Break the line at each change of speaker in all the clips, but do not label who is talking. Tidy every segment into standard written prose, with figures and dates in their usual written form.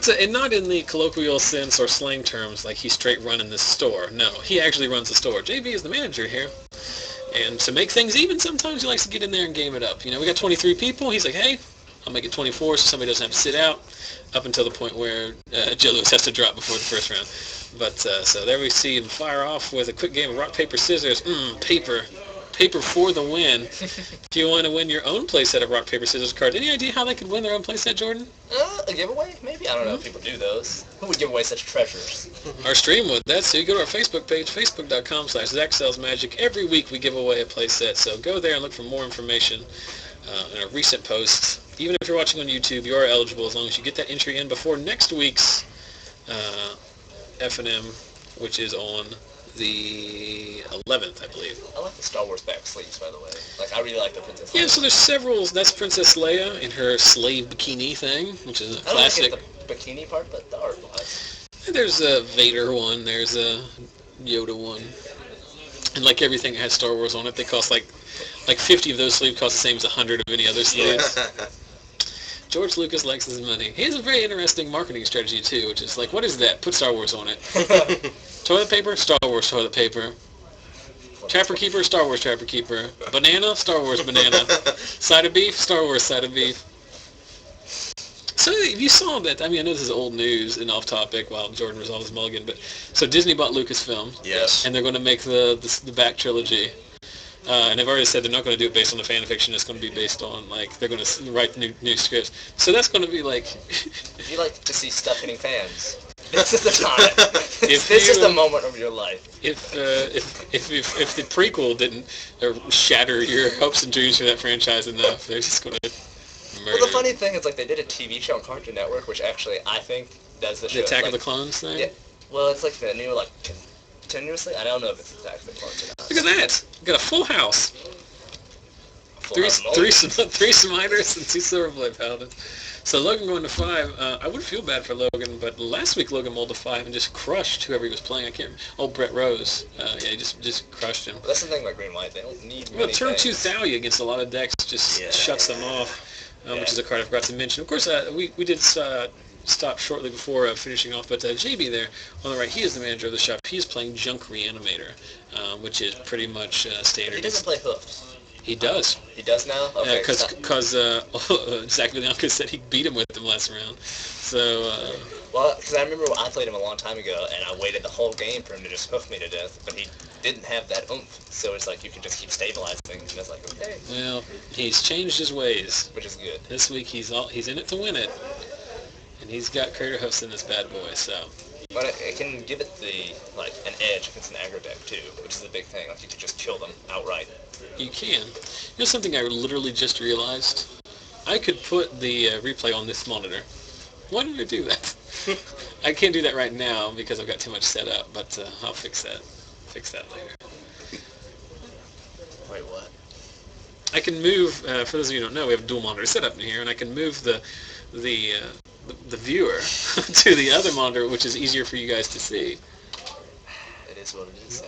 and not in the colloquial sense or slang terms like he's straight running this store. No, he actually runs the store. JB is the manager here. And to make things even, sometimes he likes to get in there and game it up. You know, we got 23 people. He's like, hey, I'll make it 24 so somebody doesn't have to sit out up until the point where Joe Lewis has to drop before the first round. But so there we see him fire off with a quick game of rock, paper, scissors. Paper. Paper for the win. If you want to win your own playset of rock, paper, scissors card, any idea how they could win their own playset, Jordan?
A giveaway? Maybe? I don't know if people do those. Who would give away such treasures?
Our stream would. That's so you go to our Facebook page, facebook.com/ZachSellsMagic. Every week we give away a playset, so go there and look for more information in our recent posts. Even if you're watching on YouTube, you are eligible as long as you get that entry in before next week's FNM, which is on the 11th, I believe.
I like the Star Wars back sleeves, by the way. Like, I really like the Princess Leia.
Yeah, so there's several. That's Princess Leia in her slave bikini thing, which is a classic.
I don't like the bikini part, but the art was.
There's a Vader one. There's a Yoda one. And like everything that has Star Wars on it, they cost like 50 of those sleeves cost the same as 100 of any other sleeves. Yeah. George Lucas likes his money. He has a very interesting marketing strategy, too, which is like, what is that? Put Star Wars on it. Toilet paper? Star Wars toilet paper. Trapper Keeper? Star Wars Trapper Keeper. Banana? Star Wars banana. Side of beef? Star Wars side of beef. So if you saw that, I mean, I know this is old news and off topic while Jordan resolves his mulligan, but so Disney bought Lucasfilm.
Yes.
And they're going to make the back trilogy. And they've already said they're not going to do it based on the fan fiction. It's going to be based on, like, they're going to write new scripts. So that's going to be, like...
If you like to see stuff hitting fans, this is the time. This is the moment of your life.
If the prequel didn't shatter your hopes and dreams for that franchise enough, they're just going to murder.
Well, the funny thing is, like, they did a TV show on Cartoon Network, which actually, I think, does the show.
The Attack of
like,
the Clones thing?
Yeah. Well, it's like the new, like... Continuously? I don't know if it's Attack of the Clones or not.
Look at that! You got a full house. Three Smiters and 2 Silverblade Paladins. So Logan going to 5. I would feel bad for Logan, but last week Logan mulled to 5 and just crushed whoever he was playing. I can't remember. Oh, Brett Rose. Yeah, he just crushed him.
Well, that's the thing about Green White. They don't need
Well,
many
turn 2
things.
Thalia against a lot of decks just shuts them off, which is a card I forgot to mention. Of course, we did stop shortly before finishing off, but JB there on the right, he is the manager of the shop. He is playing Junk Reanimator, which is pretty much standard.
He doesn't play hoofs.
He does.
He does now? Okay.
Because Zach Villanka said he beat him with them last round. So...
well, because I remember I played him a long time ago, and I waited the whole game for him to just hoof me to death, but he didn't have that oomph. So it's like you can just keep stabilizing, and it's like, okay.
Well, he's changed his ways.
Which is good.
This week he's in it to win it. And he's got crater hoofs in this bad boy, so...
But it can give it an edge against an aggro deck, too, which is a big thing. Like, you can just kill them outright.
You can. You know something I literally just realized? I could put the replay on this monitor. Why did I do that? I can't do that right now because I've got too much set up, but I'll fix that. Fix that later.
Wait, what?
I can move, for those of you who don't know, we have a dual monitor setup in here, and I can move the viewer to the other monitor, which is easier for you guys to see.
It is what it is.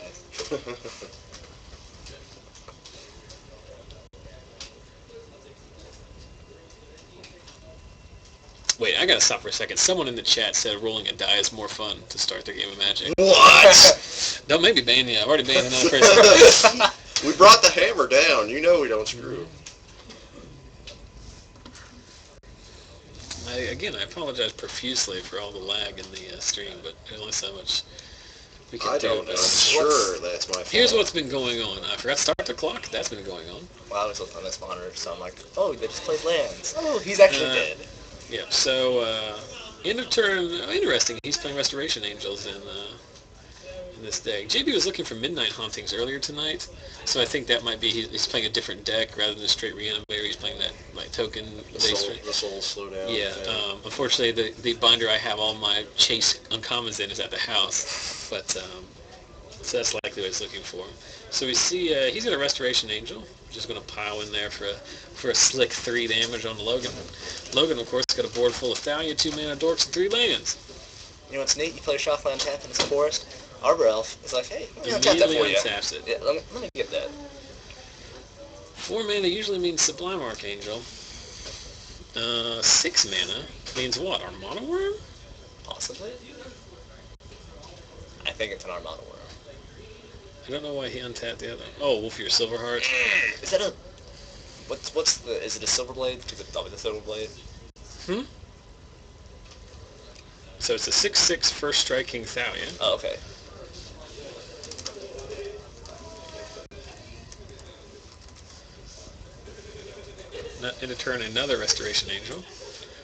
Wait, I gotta stop for a second. Someone in the chat said rolling a die is more fun to start their game of Magic.
What?
Don't maybe ban you. I've already banned another person.
We brought the hammer down. You know we don't screw.
Again, I apologize profusely for all the lag in the stream, but there's only so much we can do.
I don't know. I'm sure that's my fault.
Here's what's been going on. I forgot to start the clock. That's been going on.
Well, I was looking on this monitor, so I'm like, oh, they just played lands. Oh, he's actually dead.
Yeah, so end of turn, interesting. He's playing Restoration Angels in this deck. JB was looking for Midnight Hauntings earlier tonight, so I think that might be he's playing a different deck rather than a straight Reanimator. He's playing that like token based.
The soul slow down.
Yeah. Unfortunately, the binder I have all my chase uncommons in is at the house, but so that's likely what he's looking for. So we see he's got a Restoration Angel. Just going to pile in there for a slick 3 damage on Logan. Logan, of course, got a board full of Thalia, 2 mana dorks, and 3 lands.
You know what's neat? You play Shockland tap in this forest. Arbor Elf is like, hey, let me tap that for you.
Untaps it.
Yeah, let me get that.
4 mana usually means Sublime Archangel. 6 mana means what? Armada Worm?
Possibly. I think it's an Armada Worm.
I don't know why he untapped the other. Oh, Wolfier Silverheart.
Is that a... What's the... Is it a Silver Blade? Because it's always a Silver Blade.
So it's a 6/6 first striking Thalia.
Oh, okay.
In a turn, another Restoration Angel.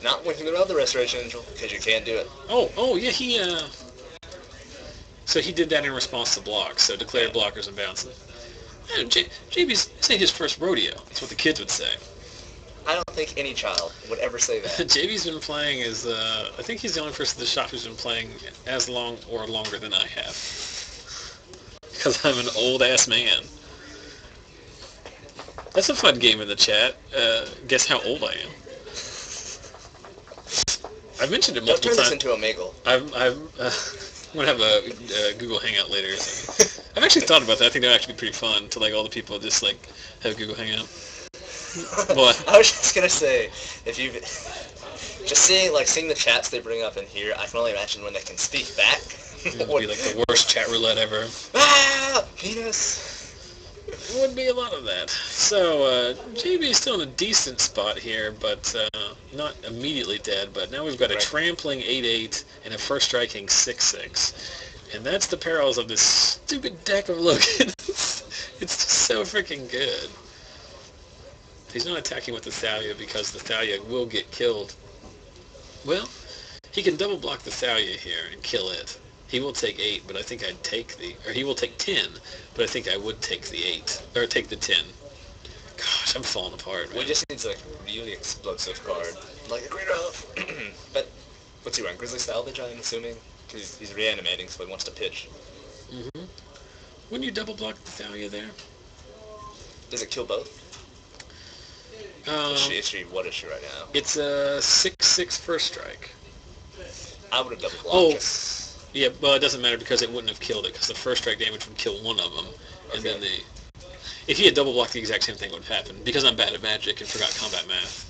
Not with another Restoration Angel, because you can't do it.
Oh, yeah, So he did that in response to blocks, so declared blockers and bounces. JB's say his first rodeo. That's what the kids would say.
I don't think any child would ever say that.
JB's been playing I think he's the only person in the shop who's been playing as long or longer than I have. Because I'm an old-ass man. That's a fun game in the chat. Guess how old I am. I've mentioned it multiple times.
Don't turn this into a Meagle.
I'm going to have a Google Hangout later. So. I've actually thought about that. I think that would actually be pretty fun to all the people just have a Google Hangout. What?
I was just going to say, if you just seeing the chats they bring up in here, I can only imagine when they can speak back.
It would be the worst chat roulette ever.
Ah! Penis!
It would be a lot of that. So, JB is still in a decent spot here, but not immediately dead. But now we've got a trampling 8/8 and a first striking 6/6. And that's the perils of this stupid deck of Logan. It's just so freaking good. He's not attacking with the Thalia because the Thalia will get killed. Well, he can double block the Thalia here and kill it. He will take 8, but I think I'd take he will take 10, but I think I would take the 8, or take the 10. Gosh, I'm falling apart, man.
We just need a really explosive card. Like a Greater Hoof. But, what's he run? Grizzly Salvage, I'm assuming? Because he's reanimating, so he wants to pitch.
Mm-hmm. Wouldn't you double block the Thalia there?
Does it kill both? What is she right now?
It's a 6/6 first strike.
I would have double blocked it.
Yeah, well, it doesn't matter because it wouldn't have killed it, because the first strike damage would kill one of them, and then if he had double blocked, the exact same thing would have happened, because I'm bad at Magic and forgot combat math.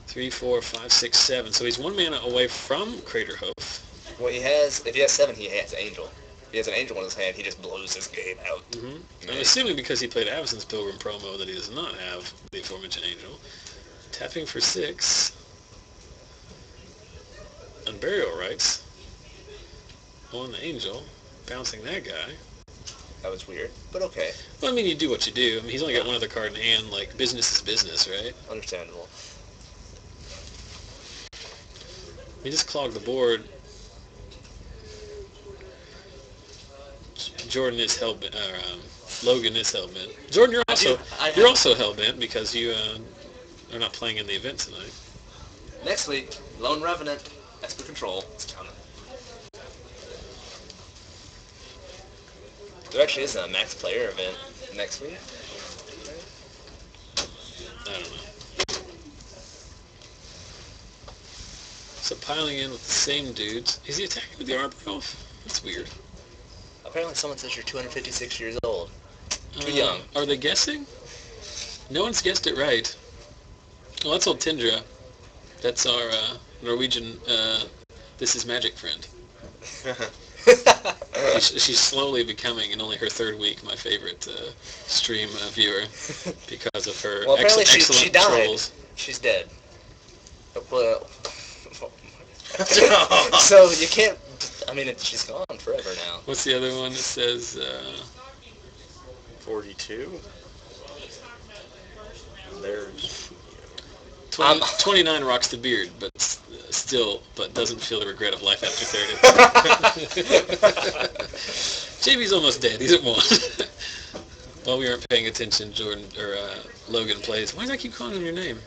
3, 4, 5, 6, 7, so he's 1 mana away from Crater Hoof.
Well, if he has 7, he has Angel. If he has an Angel in his hand, he just blows his game out.
Mm-hmm. I'm assuming because he played Avacyn's Pilgrim promo that he does not have the aforementioned Angel. Tapping for 6. Unburial Rites. On the Angel, bouncing that guy.
That was weird, but okay.
Well, I mean, you do what you do. I mean, he's only got one other card in hand. Business is business, right?
Understandable.
We just clogged the board. Jordan is hellbent. Logan is hellbent. Jordan, you're also hellbent because you are not playing in the event tonight.
Next week, Lone Revenant, Esper Control. It's coming. There actually is a max player event next week.
I don't know. So piling in with the same dudes. Is he attacking with the Arbor Elf? That's weird.
Apparently someone says you're 256 years old. Too young.
Are they guessing? No one's guessed it right. Well, that's old Tindra. That's our Norwegian This Is Magic friend. She's slowly becoming, in only her 3rd week, my favorite stream viewer because of her excellent
she died.
trolls.
She's dead. Well, so you can't... I mean, she's gone forever now.
What's the other one that says...
42? There's...
29 rocks the beard, but doesn't feel the regret of life after 30. JB's almost dead. He's at 1. While we aren't paying attention, Logan plays. Why does I keep calling him your name?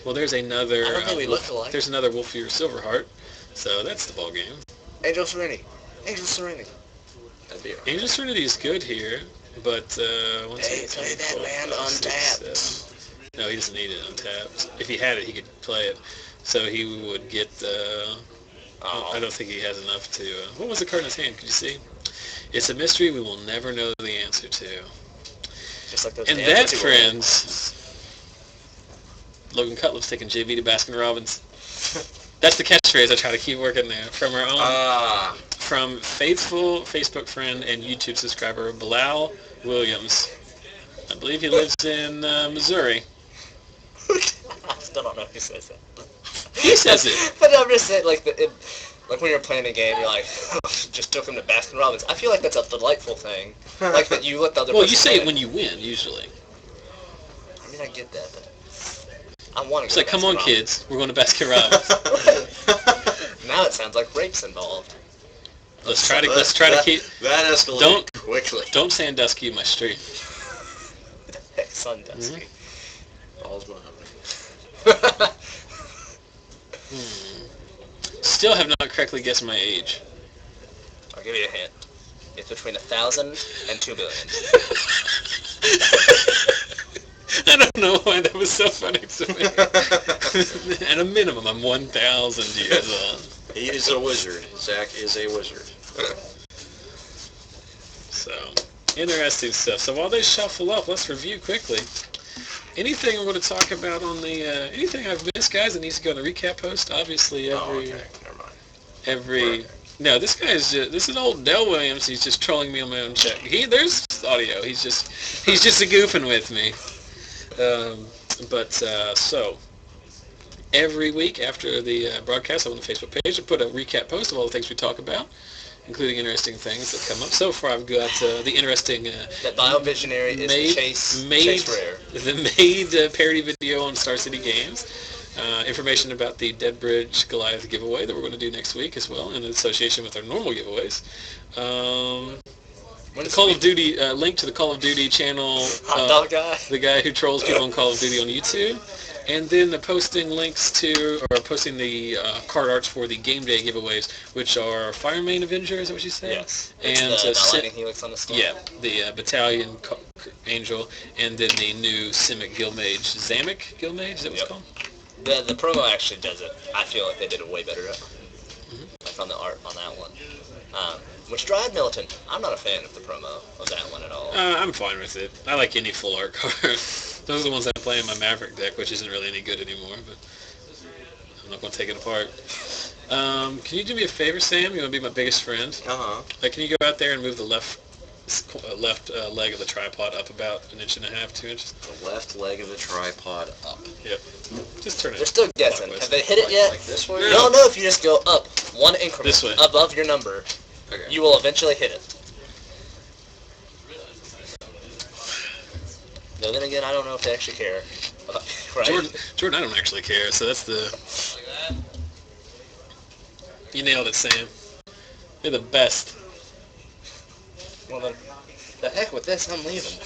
Well, there's another.
I don't think we look alike.
There's another Wolfier Silverheart, so that's the ball game.
Angel Serenity. Angel Serenity. That'd be
Angel Serenity is good here, but
play that land untapped.
No, he doesn't need it untapped. If he had it, he could play it. So he would get... I don't think he has enough to... what was the card in his hand? Could you see? It's a mystery we will never know the answer to.
Just like those.
And that, friends... Logan Cutlip's taking JB to Baskin-Robbins. That's the catchphrase I try to keep working there. From our own,
Ah.
from faithful Facebook friend and YouTube subscriber, Bilal Williams. I believe he lives in Missouri.
I still don't know who says that.
He says it.
But I'm just saying, like, like when you're playing a game, you're like, just took him to Baskin Robbins. I feel like that's a delightful thing. Like that you let the other
Well,
person
you say
play
it when you win, usually.
I mean, I get that, but I want to
It's
go
like,
to
come
Baskin
on,
Robbins.
kids, we're going to Baskin Robbins.
Now it sounds like rape's involved.
Let's try to keep.
That escalated
Don't-
quickly.
Don't Sandusky in my street.
Sandusky.
All's behind me.
Still have not correctly guessed my age.
I'll give you a hint. It's between 1,000 and 2 billion.
I don't know why that was so funny to me. At a minimum, I'm 1,000 years old.
He is a wizard. Zach is a wizard.
So, interesting stuff. So while they shuffle up, let's review quickly. Anything we're going to talk about on the, anything I've missed, guys, that needs to go on the recap post? Obviously,
Oh, okay. Never mind.
every, no, this guy's just, this is old Dell Williams. He's just trolling me on my own check. There's audio. He's just a goofing with me. So, every week after the broadcast on the Facebook page, I put a recap post of all the things we talk about, including interesting things that come up. So far, I've got the interesting
That BioVisionary is Chase Rare.
the made parody video on Star City Games. Information about the Dead Bridge Goliath giveaway that we're going to do next week as well, in association with our normal giveaways. The Call of Duty link to the Call of Duty channel.
Hot dog guy.
The guy who trolls people on Call of Duty on YouTube. And then posting links to, or posting the card arts for the Game Day giveaways, which are Firemain Avenger, is that what you said?
Yes.
And
the lightning helix on the skull.
yeah, the Battalion Angel, and then the new Simic Guildmage, Zamek Guildmage, is that what it's called?
The promo actually does it. I feel like they did a way better job. Like on the art on that one. Which Dryad Militant, I'm not a fan of the promo of that one at all.
I'm fine with it. I like any full art card. Those are the ones I play in my Maverick deck, which isn't really any good anymore, but I'm not going to take it apart. Can you do me a favor, Sam? You want to be my biggest friend?
Uh-huh.
Can you go out there and move the left leg of the tripod up about 1.5 inches, 2 inches?
The left leg of the tripod up.
Yep. Just turn it.
They're still guessing.
clockwise.
Have they hit it yet?
Like this way?
No.
No, if you just go up one increment
This way.
above your number,
Okay.
you will eventually hit it. No, then again, I don't know if they actually care. Right?
Jordan, I don't actually care, so that's the... You nailed it, Sam. You're the best.
Well then, the heck with this, I'm leaving.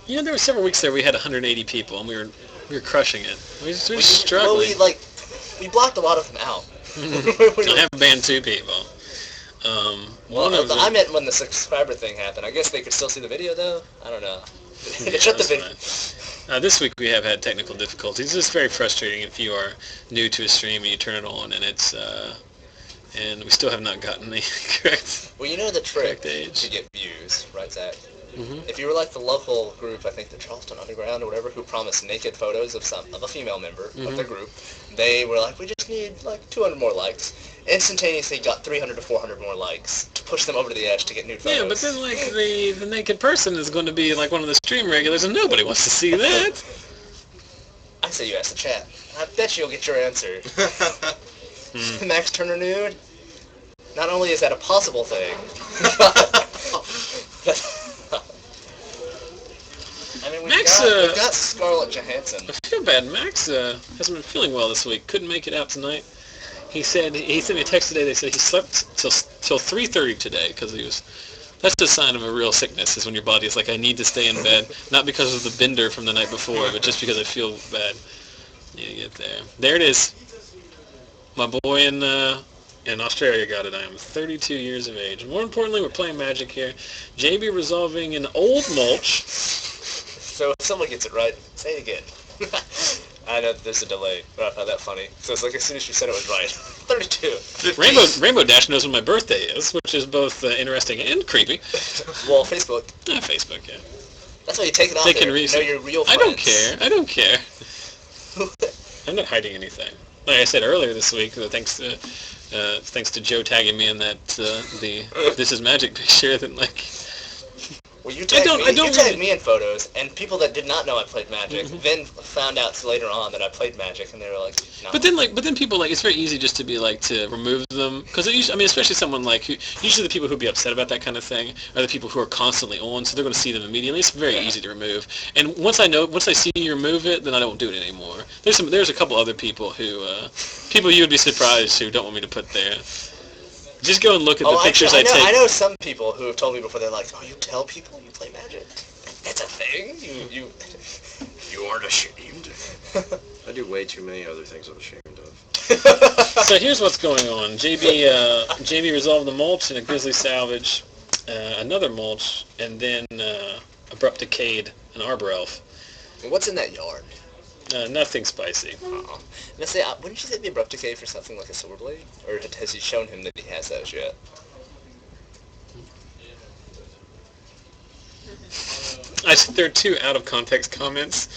You know, there were several weeks there we had 180 people, and we were crushing it. We were
Well,
struggling.
we blocked a lot of them out.
I have banned 2 people. One of them...
I meant when the subscriber thing happened. I guess they could still see the video though. I don't know. They shut the
that's
video.
fine. This week we have had technical difficulties. It's very frustrating if you are new to a stream and you turn it on and it's and we still have not gotten the correct.
Well, you know the trick
Correct age.
to get views, right, Zach?
Mm-hmm.
If you were like the local group, I think the Charleston Underground or whatever, who promised naked photos of a female member of their group, they were like, we just need like 200 more likes. Instantaneously got 300 to 400 more likes to push them over to the edge to get new photos.
Yeah, but then like the naked person is going to be like one of the stream regulars, and nobody wants to see that.
I say you ask the chat. I bet you'll get your answer. Max Turner nude? Not only is that a possible thing, I mean, we've got Scarlett Johansson.
I feel bad. Max hasn't been feeling well this week. Couldn't make it out tonight. He sent me a text today. They said he slept till 3:30 today because he was. That's the sign of a real sickness, is when your body is like, I need to stay in bed, not because of the bender from the night before, but just because I feel bad. You get there. There it is. My boy in Australia got it. I am 32 years of age. More importantly, we're playing Magic here. JB resolving an old mulch.
So if someone gets it right, say it again. I know that there's a delay, but I found that funny. So it's like as soon as you said it was right. 32.
Rainbow Dash knows when my birthday is, which is both interesting and creepy.
Well, Facebook.
Facebook, yeah.
That's why you take it off
They
there.
can
You know your real
I
friends.
don't care. I'm not hiding anything. Like I said earlier this week, thanks to Joe tagging me in that the This Is Magic picture, that like.
Well, you tagged me in photos, and people that did not know I played Magic then found out later on that I played Magic, and they were like, no.
But then people it's very easy just to be like to remove them, because especially someone like who usually the people who'd be upset about that kind of thing are the people who are constantly on, so they're going to see them immediately. It's very easy to remove, and once I see you remove it, then I don't do it anymore. There's a couple other people who people you would be surprised who don't want me to put there. Just go and look at the pictures I take.
I know some people who have told me before. They're like, "Oh, you tell people you play Magic? That's a thing.
You aren't ashamed." I do way too many other things I'm ashamed of.
So here's what's going on. JB resolved the mulch and a grizzly salvage, another mulch, and then abrupt decayed an arbor elf.
What's in that yard?
Nothing spicy.
Oh. Let's say, wouldn't you say the abrupt decay for something like a silver blade? Or has he shown him that he has those yet?
There are two out-of-context comments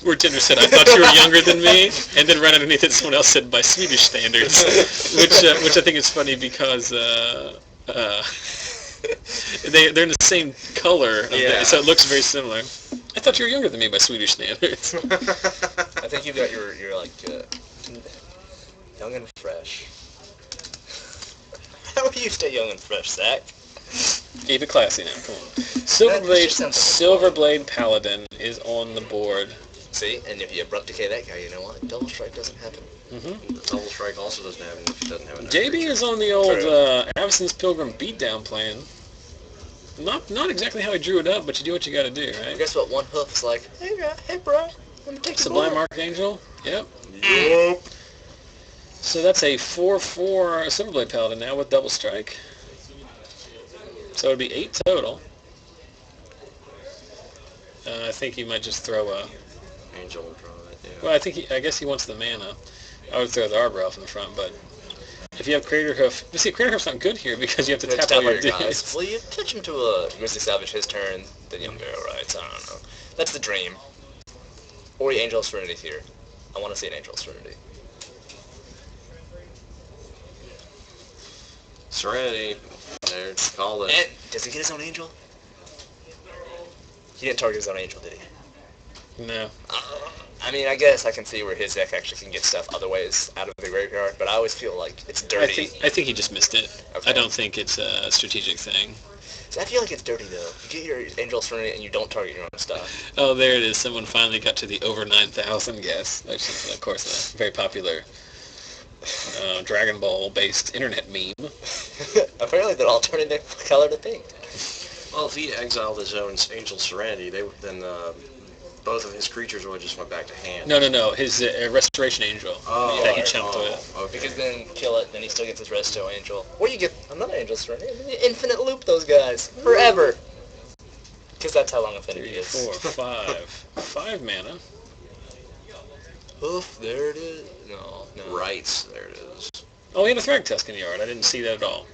where Tinder said, "I thought you were younger than me," and then right underneath it, someone else said, "by Swedish standards," which I think is funny because they're in the same color, so it looks very similar. I thought you were younger than me by Swedish standards.
I think you've got your like young and fresh. How do you stay young and fresh, Zach?
Keep it classy now. Come on. Silverblade Paladin is on the board.
See, and if you abrupt decay that guy, you know what? Double strike doesn't happen.
Mm-hmm. The double strike also doesn't happen if he doesn't have an.
JB is on the old Avacyn's Pilgrim beatdown plan. Not exactly how I drew it up, but you do what you got to do, right?
Guess what? One hoof's like, hey bro, let me take
Sublime Archangel. Yep.
Yep.
So that's a 4/4 Silverblade Paladin now with double strike. So it would be 8 total. I think he might just throw a
Angel will draw it. Yeah.
Well, I guess he wants the mana. I would throw the Arbor Elf in the front, but if you have Crater Hoof, you see, Crater Hoof's not good here because you have to tap all your guys.
Well, you pitch him to a Grizzly Salvage his turn, then you'll go right. I don't know. That's the dream. Or Angel of Serenity here. I want to see an Angel of Serenity.
Serenity. There, call it.
And does he get his own Angel? He didn't target his own Angel, did he?
No.
I mean, I guess I can see where his deck actually can get stuff other ways out of the graveyard, but I always feel like it's dirty.
I think he just missed it.
Okay.
I don't think it's a strategic thing.
So I feel like it's dirty, though. You get your Angel of Serenity and you don't target your own stuff.
Oh, there it is. Someone finally got to the over 9,000 guess, which is, of course, a very popular Dragon Ball-based internet meme.
Apparently they're all turning their color to pink.
Well, if he exiled his own Angel Serenity, then both of his creatures would just went back to hand.
No. His Restoration Angel that he chunked with.
Okay.
Because then kill it, then he still gets his Resto Angel. Or you get another Angel Serenity, and you infinite loop those guys forever. Because that's how long Affinity
3,
is.
4, 5. 5 mana.
Oof, there it is. No.
Right, there it is.
Oh, he had a Thragtusk in the yard. I didn't see that at all.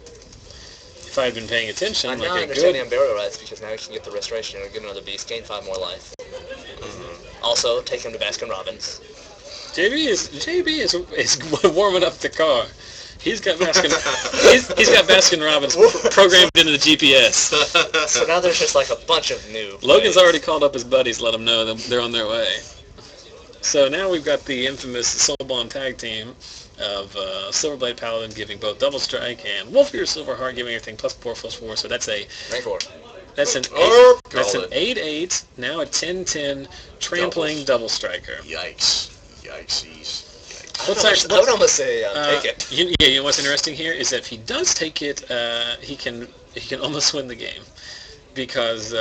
If I had been paying attention,
I now understand the Unburial Rights because now you can get the Restoration and get another beast, gain 5 more life. Mm-hmm. Also, take him to Baskin Robbins.
JB is warming up the car. He's got Baskin Robbins programmed into the GPS.
So now there's just like a bunch of new
Logan's already called up his buddies, let them know that they're on their way. So now we've got the infamous Soulbond tag team of Silverblade Paladin giving both double strike and Wolfear Silverheart giving everything +4/+4. So that's a
Rancor.
That's an 8/8. Now a 10/10 trampling double striker.
Yikes!
I would almost say take it.
You know what's interesting here is that if he does take it, he can almost win the game because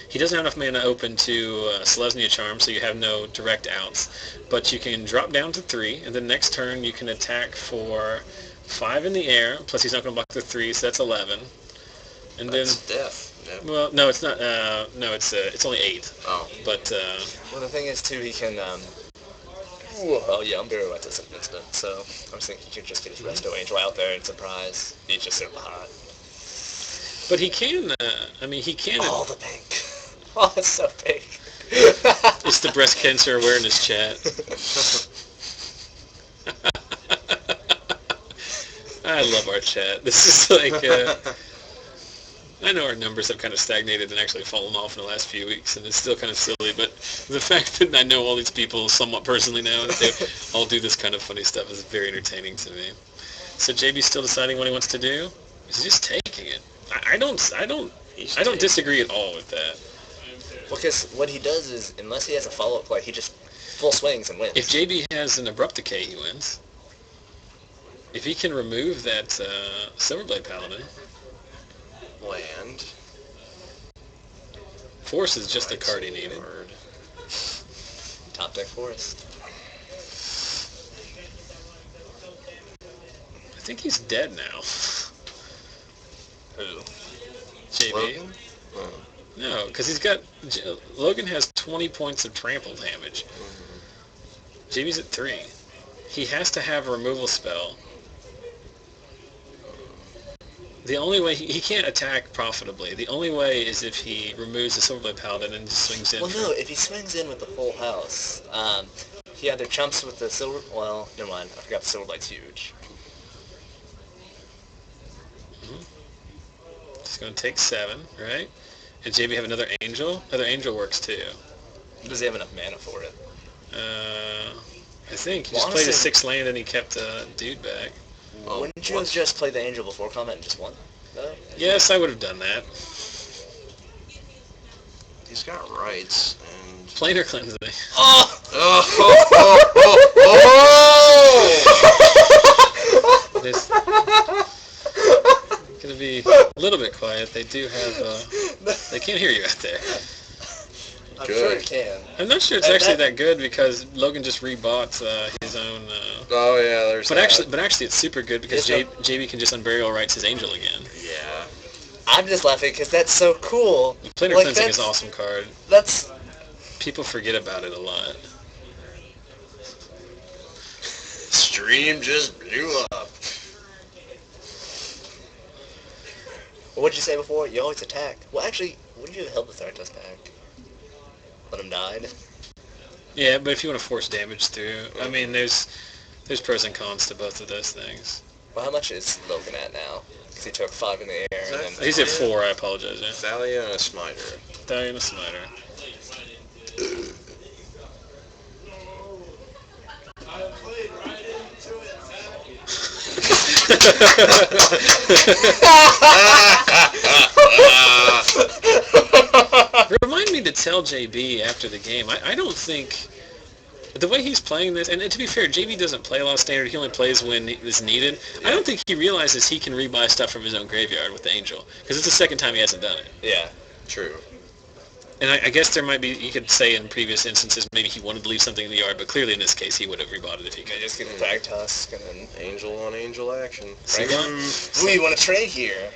he doesn't have enough mana open to Selesnya Charm, so you have no direct outs. But you can drop down to 3, and then next turn you can attack for 5 in the air, plus he's not going to block the 3, so that's 11. And
that's
then
death. Yeah.
Well, no, it's not. No, it's only 8.
Oh.
But
well, the thing is too, he can. Oh yeah, Unburial Rights is an instant, so I was thinking he could just get his Resto Angel out there and surprise. He's just super hot.
But he can, I mean, he can...
Oh, the pink. Oh, it's so pink.
It's the breast cancer awareness chat. I love our chat. This is like... I know our numbers have kind of stagnated and actually fallen off in the last few weeks, and it's still kind of silly, but the fact that I know all these people somewhat personally now, and they all do this kind of funny stuff is very entertaining to me. So JB's still deciding what he wants to do? He's just taking it. I don't disagree at all with that.
Well, because what he does is, unless he has a follow-up play, he just full swings and wins.
If JB has an abrupt decay, he wins. If he can remove that Silverblade Paladin...
Land.
Force is just the card he needed.
Top deck Forest.
I think he's dead now.
Who?
JB?
Logan? Oh.
No, because he's got... Logan has 20 points of trample damage. JB's at 3. He has to have a removal spell. The only way... He can't attack profitably. The only way is if he removes the Silverblade Paladin and just swings in.
Well, no, if he swings in with the full house, he either chumps with the silver... Well, never mind. I forgot the Silverblade's huge.
It's going to take 7, right? And JB have another Angel? Another Angel works too.
Does he have enough mana for it?
I think. He just played a 6 land and he kept a dude back.
Wouldn't you have just played the Angel before combat and just won? No?
Yes, I would have done that.
He's got rights, and...
Planar cleansing.
Oh!
It's going to be a little bit quiet. They do have... they can't hear you out there.
I'm sure it can.
I'm not sure it's actually that good because Logan just rebought his own...
Oh, yeah, there's
but actually it's super good because JB can just Unburial Rights his Angel again.
Yeah.
I'm just laughing because that's so cool.
Planar Cleansing is an awesome card.
That's...
People forget about it a lot.
Stream just blew up.
What did you say before? You always attack. Well, actually, wouldn't you have held the Thartos back? Let him die?
Yeah, but if you want to force damage through, I mean, there's pros and cons to both of those things.
Well, how much is Logan at now? Because he took 5 in the air and then...
He's at 4, I apologize. Yeah.
Thalia and a Smiter.
Thalia and a Smiter. Remind me to tell JB after the game. I don't think... The way he's playing this, and to be fair, JB doesn't play a lot of Standard. He only plays when it's needed. I don't think he realizes he can rebuy stuff from his own graveyard with the Angel. Because it's the second time he hasn't done it.
Yeah.
True.
And I guess there might be, you could say in previous instances, maybe he wanted to leave something in the yard, but clearly in this case he would have rebought it if he could.
Yeah, just get the Drag Tusk and then...
Angel on Angel action.
Ooh, you want to trade here?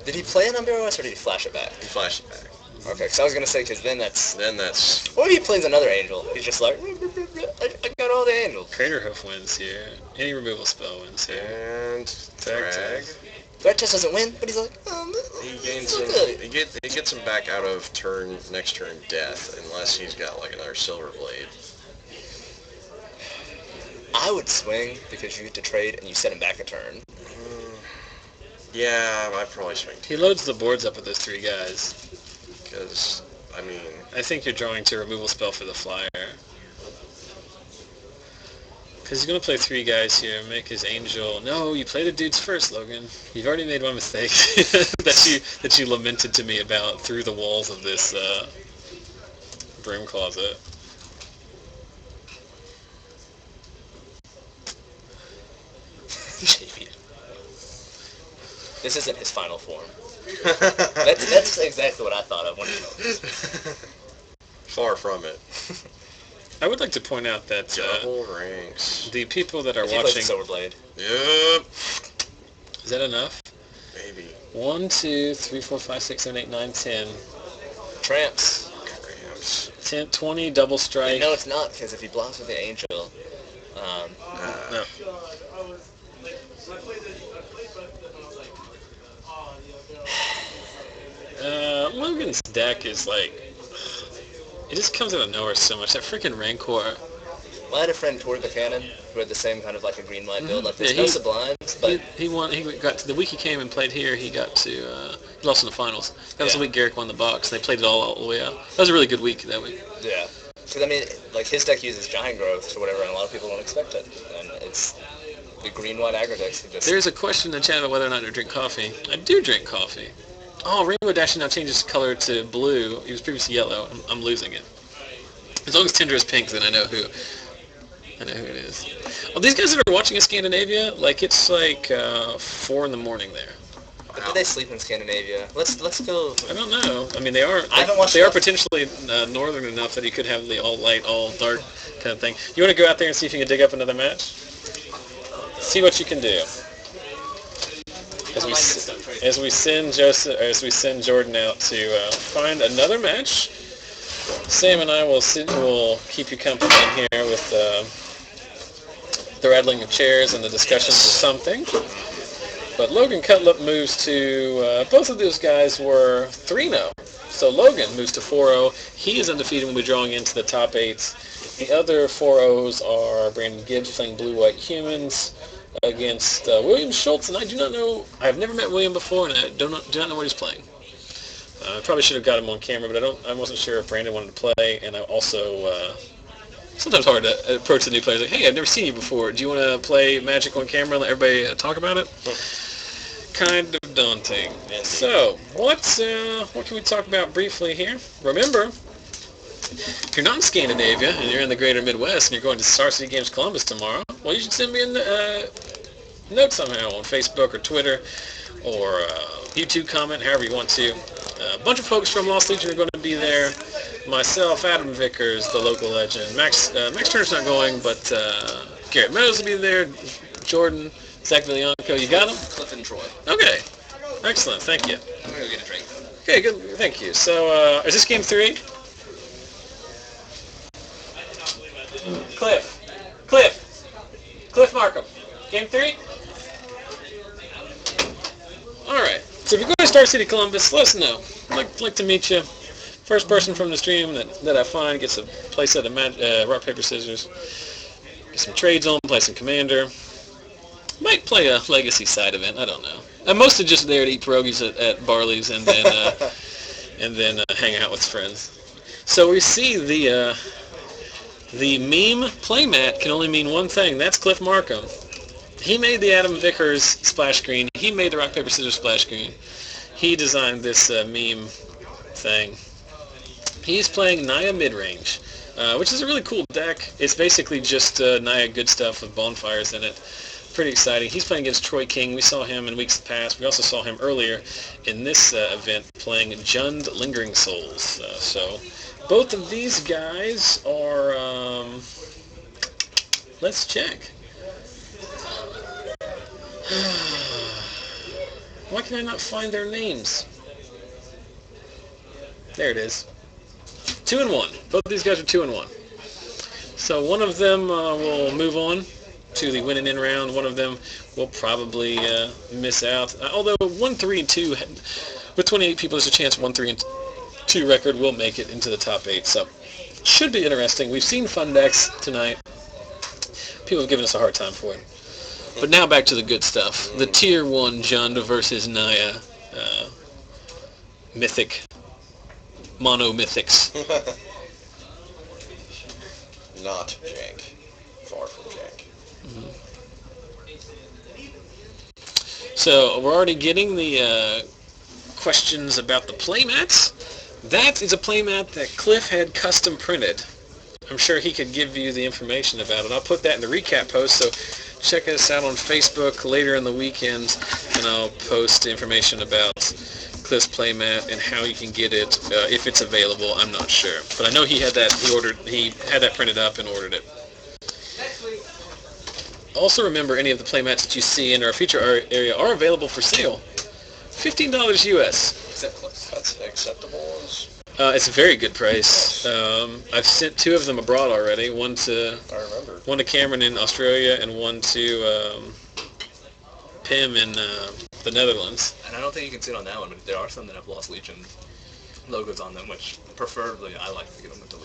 Did he play an Unburial Rights or did he flash it back?
He flashed it back.
Okay, because I was going to say, because then that's...
What
if he plays another Angel? He's just like, I got all the Angels.
Crater Hoof wins here. Any removal spell wins here.
And... Tag.
Drag Test doesn't win, but he's like,
He gains him, he gets him back out of next turn death, unless he's got like another Silver Blade.
I would swing, because you get to trade and you set him back a turn.
Yeah, I'd probably swing.
He loads the boards up with those 3 guys.
Because, I mean...
I think you're drawing to removal spell for the flyer. Because he's going to play 3 guys here, make his Angel... No, you play the dudes first, Logan. You've already made one mistake that you lamented to me about through the walls of this broom closet.
This isn't his final form. That's exactly what I thought of when he told me.
Far from it.
I would like to point out that
Double ranks.
the people that are
He plays
watching...
the Silverblade.
Yep.
Is that enough?
Maybe.
1, 2, 3, 4, 5, 6, 7, 8, 9, 10.
Tramps.
10, 20, double strike.
No, it's not, because if he blocks with the Angel...
No. Logan's deck is like, it just comes out of nowhere so much. That freaking Rancor.
Well, I had a friend, Tori Buchanan, who had the same kind of like a green-white build like this.
Yeah,
No Sublimes, but...
He won, he got to, the week he came and played here, he got to, he lost in the finals. That was the week Garrick won the box. They played it all the way out. That was a really good week that week.
Yeah. Because, I mean, like, his deck uses giant growth or whatever, and a lot of people don't expect it. And it's the green-white aggro decks.
There's a question in the chat about whether or not I drink coffee. I do drink coffee. Oh, Rainbow Dash now changes color to blue. He was previously yellow. I'm losing it. As long as Tinder is pink, then I know who it is. Well, these guys that are watching in Scandinavia, like, it's like 4 in the morning there.
But do they sleep in Scandinavia? Let's go.
I don't know. I mean, they are.
I haven't watched
They are
enough.
potentially northern enough that you could have the all light, all dark kind of thing. You want to go out there and see if you can dig up another match? See what you can do. As we send Jordan out to find another match. Sam and I will keep you company in here with the rattling of chairs and the discussions of something. But Logan Cutlip moves to, both of those guys were 3-0. So Logan moves to 4-0. He is undefeated when we're drawing into the top 8s. The other 4-0s are Brandon Gibbs playing Blue-White Humans against William Schultz. And I do not know, I've never met William before, and I do not know what he's playing. I probably should have got him on camera, but I wasn't sure if Brandon wanted to play. And I also, sometimes hard to approach the new players like, hey, I've never seen you before. Do you want to play Magic on camera and let everybody talk about it? Kind of daunting. So, what can we talk about briefly here? Remember, if you're not in Scandinavia and you're in the greater Midwest and you're going to Star City Games Columbus tomorrow, well, you should send me a note somehow on Facebook or Twitter or YouTube comment, however you want to. A bunch of folks from Lost Legion are going to be there. Myself, Adam Vickers, the local legend. Max Turner's not going, but Garrett Meadows will be there. Jordan, Zach Villianco, you got him?
Cliff and Troy.
Okay. Excellent. Thank you.
I'm going to go get a drink.
Okay, good. Thank you. So, is this game 3? Cliff Marcum. Game 3? Alright. So if you're going to Star City Columbus, let us know. I'd like to meet you. First person from the stream that I find gets a play set of rock, paper, scissors. Get some trades on, play some Commander. Might play a Legacy side event, I don't know. I'm mostly just there to eat pierogies at Barley's and then hang out with friends. So we see the meme playmat can only mean one thing. That's Cliff Marcum. He made the Adam Vickers splash screen. He made the rock, paper, scissors splash screen. He designed this meme thing. He's playing Naya Midrange, which is a really cool deck. It's basically just Naya good stuff with bonfires in it. Pretty exciting. He's playing against Troy King. We saw him in weeks past. We also saw him earlier in this event playing Jund Lingering Souls. So both of these guys are... let's check. Why can I not find their names? There it is. 2-1. Both of these guys are 2-1. So one of them will move on to the win and in round. One of them will probably miss out. Although 1-3-2, with 28 people, there's a chance 1-3-2 record will make it into the top 8. So should be interesting. We've seen fun decks tonight. People have given us a hard time for it. But now back to the good stuff. The Tier 1 Jund versus Naya Mythic. Mono-mythics.
Not jank. Far from jank.
Mm-hmm. So we're already getting the questions about the playmats. That is a playmat that Cliff had custom printed. I'm sure he could give you the information about it. I'll put that in the recap post, so check us out on Facebook later in the weekend, and I'll post information about Cliff's playmat and how you can get it if it's available. I'm not sure, but I know he had that. He had that printed up and ordered it. Also, remember, any of the playmats that you see in our feature area are available for sale. $15 US.
That's acceptable.
It's a very good price. I've sent 2 of them abroad already. One to Cameron in Australia and one to PIM in the Netherlands.
And I don't think you can see it on that one, but there are some that have Lost Legion logos on them, which preferably I like to get them with the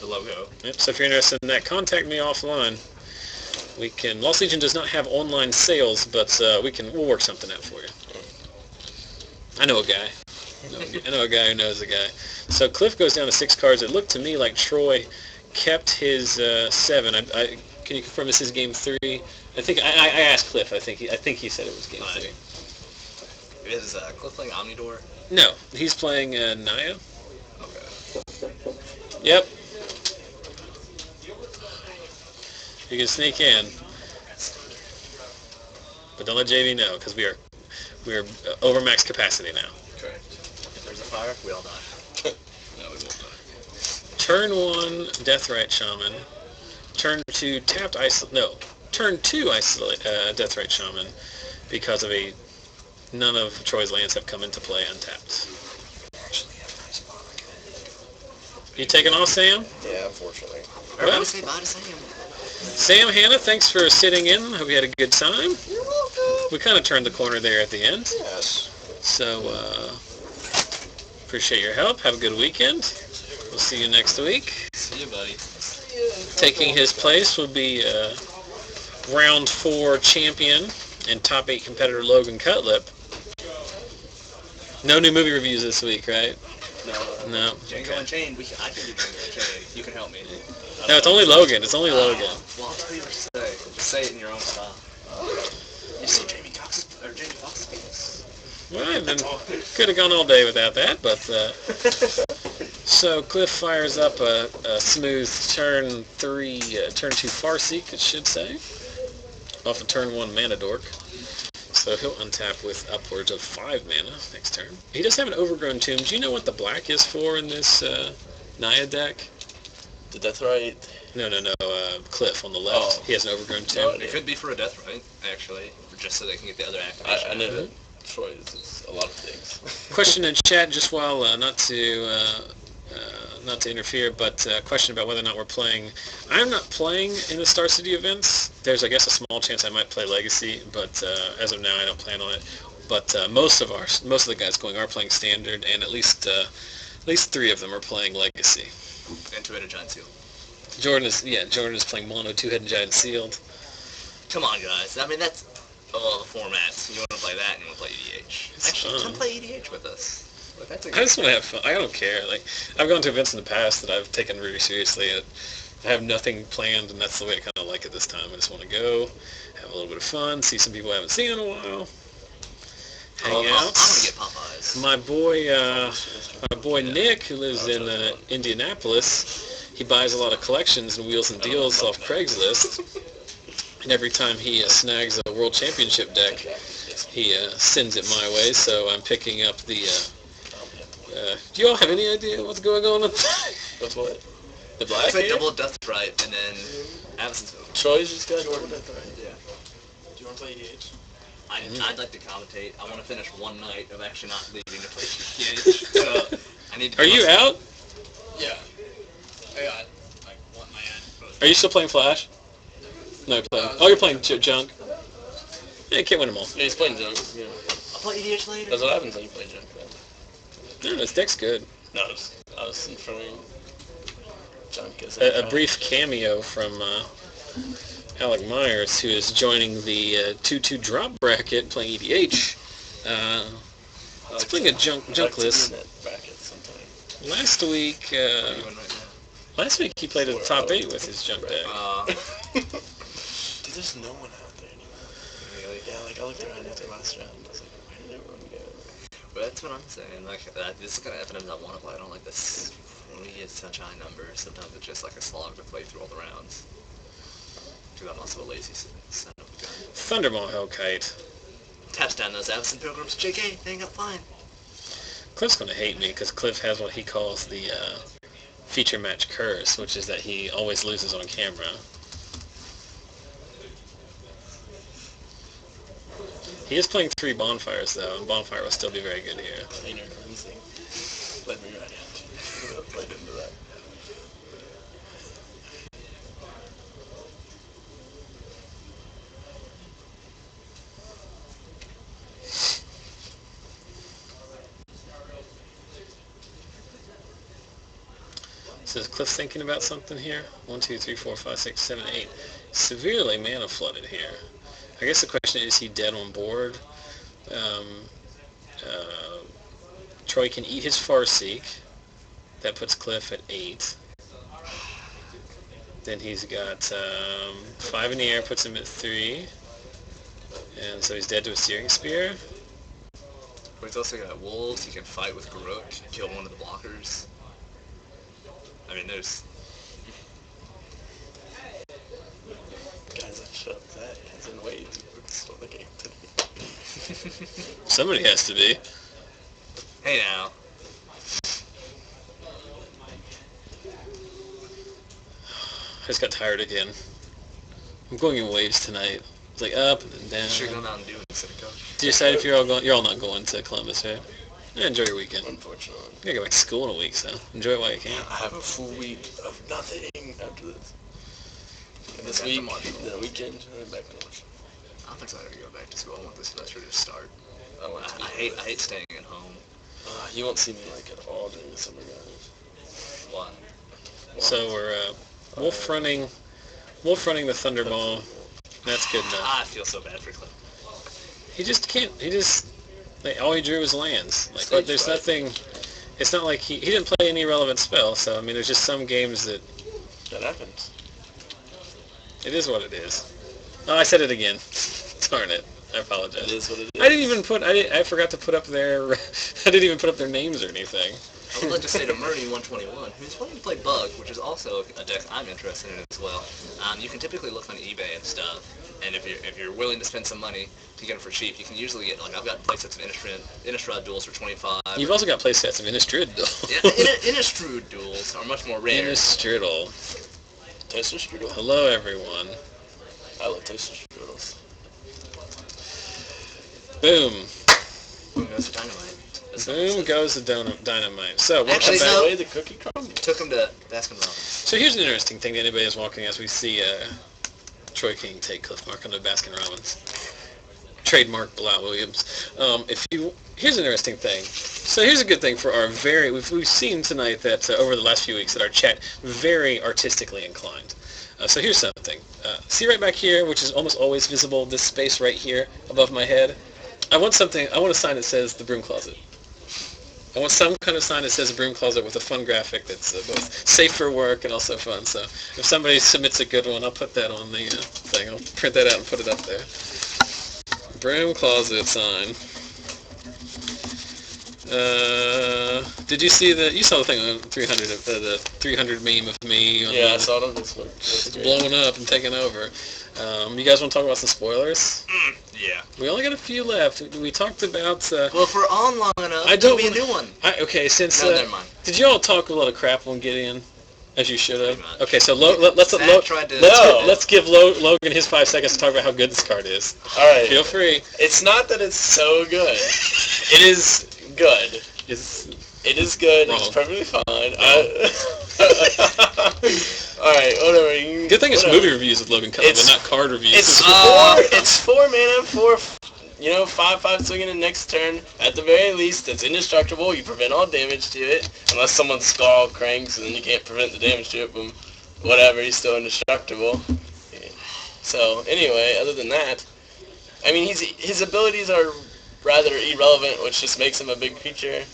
logo.
Yep, so if you're interested in that, contact me offline. We can. Lost Legion does not have online sales, but we'll work something out for you. I know a guy. I know a guy who knows a guy. So Cliff goes down to 6 cards. It looked to me like Troy kept his 7. Can you confirm this is game 3? I think I asked Cliff. I think he said it was game 3.
Is Cliff playing Omnidor?
No, he's playing Naya.
Okay.
Yep. You can sneak in, but don't let JV know because we are over max capacity now.
Correct. If there's a fire, we all die. No, we won't die.
Turn 1, Deathrite Shaman. Turn 2, tapped isolate. No, turn 2, isolate Deathrite Shaman because of none of Troy's lands have come into play untapped. You taking off, Sam?
Yeah, unfortunately.
Well,
Say bye to Sam.
Sam, Hannah, thanks for sitting in. Hope you had a good time.
You're welcome.
We kind of turned the corner there at the end.
Yes.
So, appreciate your help. Have a good weekend. We'll see you next week.
See you, buddy.
Taking his place will be round 4 champion and top 8 competitor Logan Cutlip. No new movie reviews this week, right? No.
Django Unchained. I can do Django Unchained. You can help me.
No, it's only Logan. It's only Logan.
Well, I'll tell you what to say. Just say it in your own style. You see Jamie Foxx's penis.
Well, then could have gone all day without that, but so Cliff fires up a smooth turn 3, turn 2 Farseek, it should say, off of turn 1 Mana Dork. So he'll untap with upwards of 5 mana next turn. He does have an Overgrown Tomb. Do you know what the black is for in this Naya deck?
The Deathrite.
No. Cliff on the left.
Oh.
He has an Overgrown Tomb.
It could be for a Deathrite, actually, just so they can get the other activation.
I know that Troy is a lot of things.
Question in chat, just while not to interfere, but question about whether or not we're playing. I'm not playing in the Star City events. There's, I guess, a small chance I might play Legacy, but as of now, I don't plan on it. But most of the guys going are playing Standard, and at least 3 of them are playing Legacy.
And Two-Headed Giant Seal.
Jordan is playing Mono, Two-Headed Giant Sealed.
Come on, guys. I mean, that's all the formats. You want to play that, and you want to play EDH.
It's
Actually,
fun.
come play EDH with us. Like, that's a
I just want to have fun. I don't care. Like, I've gone to events in the past that I've taken really seriously. I have nothing planned, and that's the way I kind of like it this time. I just want to go, have a little bit of fun, see some people I haven't seen in a while, hang out.
I want to get Popeyes.
My boy Nick, who lives in Indianapolis, he buys a lot of collections and wheels and deals off Craigslist. And every time he snags a World Championship deck, he sends it my way. So I'm picking up the. Do you all have any idea what's going on?
What's what? The
I
black
played
here?
double Deathrite, and then Addison's.
Troy's just got double Deathrite.
Yeah.
Do you want to play EDH?
I'd like to commentate. I want to finish one night of actually not leaving to play EDH. So I need to.
Are you out?
Yeah. I got like one my end.
Are you still playing Flash? No, you're playing. Oh, you're playing Junk. Yeah, you can't win them all.
Yeah, he's playing junk. Yeah.
I'll play EDH later.
That's what happens when you play junk.
No, this deck's good.
No, I was informing junk as
A brief cameo from Alec Myers, who is joining the 2-2 drop bracket playing EDH. He's playing a junk list. Last week, he played at the top 8 with his junk deck.
Dude, there's no one out there anymore. Really? Yeah, like I looked around after last round. I was like, where did everyone go?
But that's what I'm saying. Like, this is the kind of FNMs I want to play. I don't like this. When we get such high numbers, sometimes it's just like a slog to play through all the rounds. Because I'm also a lazy son of a gun.
Thundermaw Hellkite.
Taps down those Avison Pilgrims. JK, they ain't got fine.
Cliff's going to hate me because Cliff has what he calls the feature match curse, which is that he always loses on camera. He is playing 3 bonfires though, and bonfire will still be very good here.
Cleaner cleansing. Let me right into played into that.
Says Cliff's thinking about something here. 1, 2, 3, 4, 5, 6, 7, 8. Severely mana flooded here. I guess the question is he dead on board? Troy can eat his Farseek. That puts Cliff at 8. Then he's got 5 in the air, puts him at 3. And so he's dead to a Searing Spear.
But he's also got wolves. He can fight with Garrote, kill one of the blockers. I mean, there's...
Guys, I shut that. He's in way too focused on the game today.
Somebody has to be.
Hey now.
I just got tired again. I'm going in waves tonight. It's like up and then down.
You should go out and do it instead of go.
Do you decide if you're all going? You're all not going to Columbus, right? Yeah, enjoy your weekend.
Unfortunately.
You gotta go back to school in a week, so enjoy it while you can.
I have a full week of nothing after this. And this
Back
week,
to Marcum.
the weekend, back to March.
I don't think so. I gotta go back to school. I want this semester to start.
I want to be
I hate staying at home.
You won't see me like at all during the summer, guys.
Why?
So we're wolf running the Thunderball. That's good enough.
I feel so bad for Cliff.
He just can't. He just all he drew was lands. Like
Stage
there's
fright.
nothing. It's not like he didn't play any relevant spell. So I mean, there's just some games that
That happens.
it is what it is. Oh, I said it again. Darn it. I apologize.
It is what it is.
I didn't even put. I forgot to put up their. I didn't even put up their names or anything.
I would like to say to Murdy121, who's wanting to play Bug, which is also a deck I'm interested in as well. You can typically look on eBay and stuff, and if you're willing to spend some money to get them for cheap, you can usually get, like, I've got playsets of Innistrad duels for 25.
You've also got playsets of Innistrad.
Yeah, Innistrad duels are much more rare.
Innistrad.
Toaster strudel.
Hello, everyone.
I love toaster strudels.
Boom.
Boom goes the dynamite.
Boom goes the dynamite. So, we'll
Actually,
come back.
no.
Way the cookie crumble.
Took him to Baskin Robbins.
So here's an interesting thing to anybody who's walking as we see Troy King take Cliff Marcum to Baskin Robbins. Trademark Blau Williams. Here's an interesting thing. So here's a good thing for our we've seen tonight that over the last few weeks that our chat very artistically inclined. So here's something. See right back here, which is almost always visible, this space right here above my head. I want a sign that says the broom closet. I want some kind of sign that says a broom closet with a fun graphic that's both safe for work and also fun. So if somebody submits a good one, I'll put that on the thing. I'll print that out and put it up there. Broom closet sign. Did you see you saw the thing on 300, the 300 meme of me? On
Yeah, I saw it on this one.
It's blowing up and taking over. You guys want to talk about some spoilers?
Yeah.
We only got a few left. We talked about...
Well, if we're on long enough,
I don't
it'll be a new one.
Okay, since...
No, never mind.
Did you all talk a lot of crap on Gideon? As you should have.
Pretty much.
Okay, so let's give Logan his 5 seconds to talk about how good this card is.
Alright.
Feel free.
It's not that it's so good. It is good. It is good.
Wrong.
It's perfectly fine. Alright, whatever.
Good thing it's movie reviews with Logan Cutlip, but not card reviews.
It's 4 mana, 5/5 swinging the next turn. At the very least, it's indestructible. You prevent all damage to it. Unless someone Skull cranks, and then you can't prevent the damage to it. Boom. Whatever, he's still indestructible. Yeah. So, anyway, other than that, I mean, his abilities are rather irrelevant, which just makes him a big creature.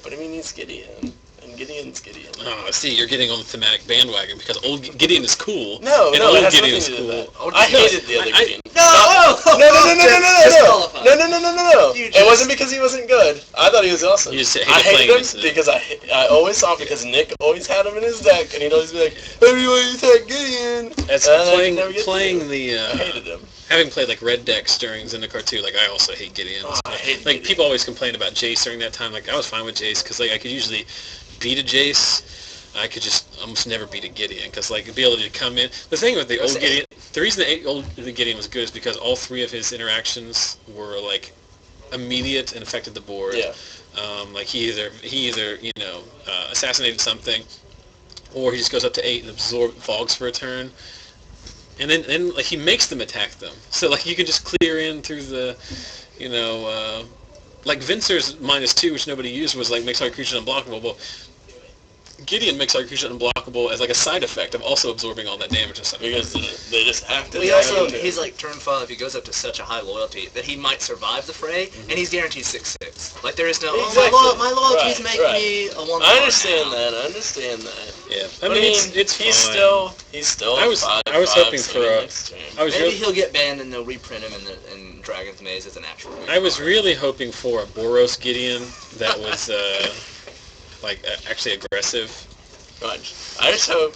But I mean, he's Gideon. And Gideon's Gideon.
Oh, see, you're getting on the thematic bandwagon because old Gideon is cool.
No,
and
no,
old
it has
Gideon
nothing
is
to do
cool.
with that. I hated the other Gideon. No. It wasn't because he wasn't good. I thought he was awesome.
You just hated
I hated
playing
him because I always saw him because Nick always had him in his deck, and he'd always be like, everyone attack Gideon.
As playing the...
I hated him.
Having played like red decks during Zendikar 2, like I also hate Gideon.
I hate
like
Gideon.
people always complain about Jace during that time. Like I was fine with Jace because like I could usually beat a Jace. I could just almost never beat a Gideon because like the ability to come in. The thing with the old Gideon, the reason the Gideon was good is because all 3 of his interactions were like immediate and affected the board.
Yeah.
Like he either assassinated something, or he just goes up to 8 and absorb Vogs for a turn. And then like he makes them attack them. So like you can just clear in through the, like Vincer's -2, which nobody used, was like makes all your creatures unblockable. Well, Gideon makes our creature unblockable as like a side effect of also absorbing all that damage and stuff.
Because they just have to.
Well, he also, he's like turn 5, he goes up to such a high loyalty that he might survive the fray, and he's guaranteed 6/6. Like, there is no,
Exactly.
my loyalties make me a 1/4
I understand
now.
that. I understand that.
Yeah,
I mean,
it's
he's
fine.
still.
I was hoping for a.
Maybe he'll get banned and they'll reprint him in Dragon's Maze as an actual.
I was really hoping for a Boros Gideon that was actually aggressive.
I just hope.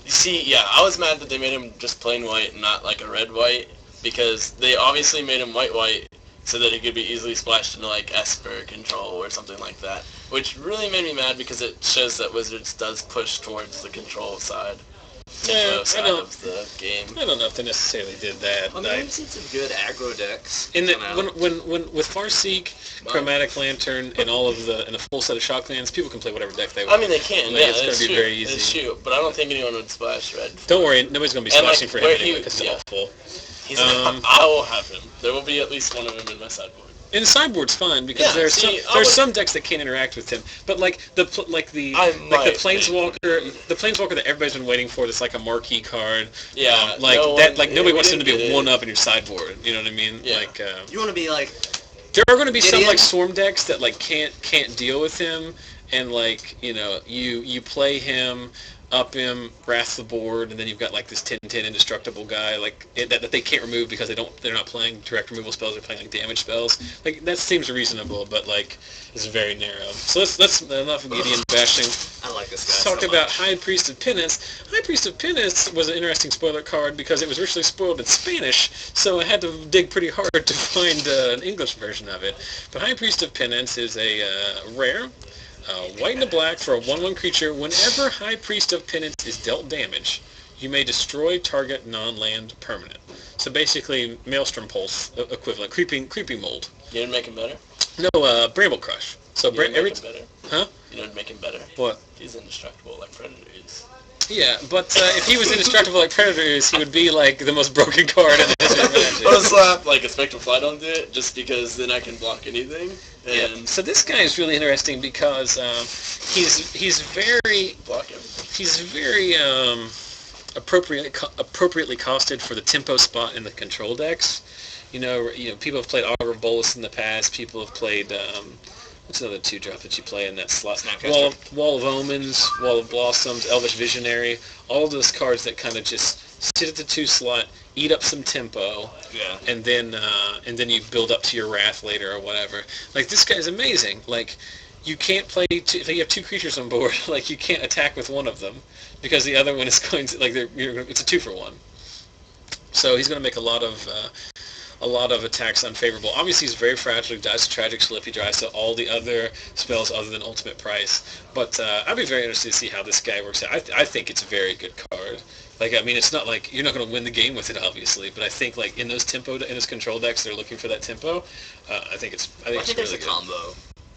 You see, yeah, I was mad that they made him just plain white and not like a red-white, because they obviously made him white-white so that he could be easily splashed into like Esper control or something like that, which really made me mad because it shows that Wizards does push towards the control side.
Yeah,
Of the game.
I don't know if they necessarily did that.
Well, I've seen some good aggro decks.
In the when with Farseek, Chromatic Lantern, and all of and a full set of shock lands, people can play whatever deck they want.
I mean, they can.
Like,
Yeah,
it's going to be very easy.
It's true, but I don't think anyone would splash red.
Don't worry, nobody's going to be splashing for him anyway because he's awful.
I will have him. There will be at least one of him in my sideboard.
And the sideboard's fine because there's some decks that can't interact with him. But the planeswalker, the planeswalker that everybody's been waiting for, that's like a marquee card.
Yeah.
Nobody wants him to be one up in your sideboard. You know what I mean?
Yeah.
You want to be like.
There are going to be some like Swarm decks that like can't deal with him, and like you play him. Up him, wrath the board, and then you've got like this 10/10 indestructible guy that they can't remove because they're not playing direct removal spells, they're playing like damage spells. Like that seems reasonable, but like it's very narrow. So let's enough of Gideon bashing.
I like this
Let's
guy.
talk about High Priest of Penance. High Priest of Penance was an interesting spoiler card because it was originally spoiled in Spanish, so I had to dig pretty hard to find an English version of it. But High Priest of Penance is a rare. White and a black for a 1/1 creature. Whenever High Priest of Penance is dealt damage, you may destroy target non-land permanent. So basically, Maelstrom Pulse equivalent, creeping mold.
You didn't make him better?
No, Bramble Crush. So
You didn't make him better?
Huh?
You didn't make him better?
What?
He's indestructible like Predator is.
Yeah, but if he was indestructible like Predator is, he would be like the most broken card in the history of Magic.
I'll slap like a Spectral Flight onto it, just because then I can block anything. And
Yeah. So this guy is really interesting because he's very
block him.
he's very appropriately costed for the tempo spot in the control decks. You know, people have played Augur Bolus in the past. People have played what's another 2-drop that you play in that slot? Wall of Omens, Wall of Blossoms, Elvish Visionary. All those cards that kind of just sit at the 2 slot, eat up some tempo, and then you build up to your Wrath later or whatever. Like, this guy's amazing. Like, you can't play if you have 2 creatures on board. Like, you can't attack with one of them because the other one is going to it's a 2-for-1. So he's going to make a lot of attacks unfavorable. Obviously, he's very fragile. He dies to Tragic Slip. He dies to all the other spells other than Ultimate Price. But I'd be very interested to see how this guy works out. I think it's a very good card. Like, I mean, it's not like you're not going to win the game with it, obviously. But I think, like, in those control decks, they're looking for that tempo. I think there's
really a combo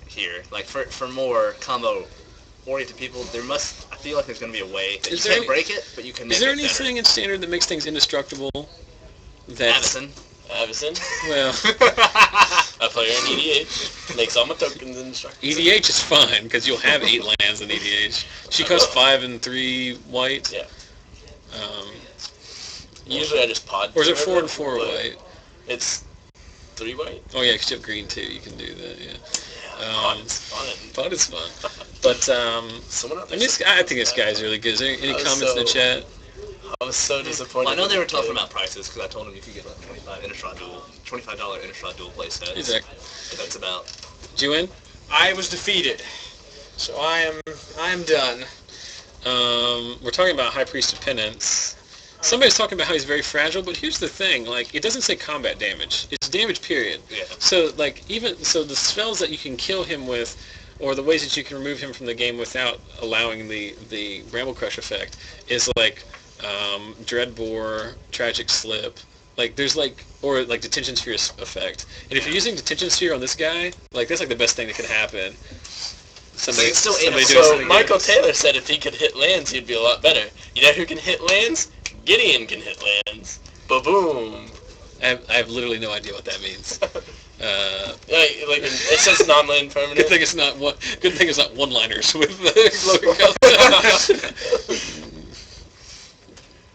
here. Like, for more combo-oriented people, I feel like there's going to be a way that you can't break it, but you can make it better.
Is there anything in Standard that makes things indestructible?
Avacyn.
Well,
I play her in EDH. Makes all my tokens indestructible.
EDH is fine because you'll have 8 lands in EDH. She costs 5 and 3 white.
Yeah. Usually I just pod.
Or is it 4 and 4 white?
It's 3 white.
Oh yeah, because you have green too. You can do that. Yeah.
Pod is fun.
Pod is fun. But I think this guy is really good. Is there any comments in the chat?
I was so disappointed.
Well, I know they were talking about prices because I told them you could get like $25 Innistrad dual play sets.
Exactly.
That's about.
Did you win?
I was defeated, so I am done.
We're talking about High Priest of Penance. Somebody's talking about how he's very fragile, but here's the thing: like, it doesn't say combat damage; it's damage period.
Yeah.
So, like, the spells that you can kill him with, or the ways that you can remove him from the game without allowing the Bramble Crush effect, is like Dreadbore, Tragic Slip. Like, there's or Detention Sphere effect. And if you're using Detention Sphere on this guy, like, that's like the best thing that could happen.
So
Michael Taylor said if he could hit lands, he'd be a lot better. You know who can hit lands? Gideon can hit lands. Ba-boom.
I have literally no idea what that means.
Like it says non-land permanent.
Good thing it's not one. Good thing it's not one-liners with Logan.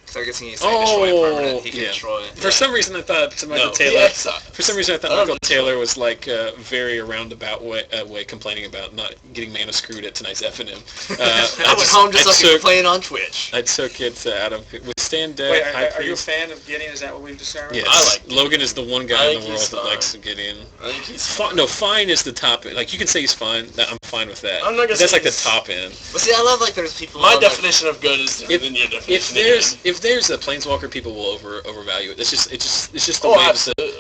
So I guess he needs to destroy permanent. He can destroy it.
For some reason, I thought Michael Taylor. For some reason, I thought Michael Taylor was like very roundabout way complaining about not getting mana screwed at tonight's FNM.
I went home just like playing on Twitch.
I took it out of withstand deck.
Wait, are you a fan of Gideon? Is that what we've decided?
Yes.
I like
Logan is the one guy in the world that likes Gideon.
I think he's
fine. No, fine is the top end. Like you can say he's fine. I'm fine with that.
I'm not gonna
That's
say
like the top end.
But see, I love like there's people.
My definition of good is different than your definition.
If there's a planeswalker, people will overvalue it. It's just the way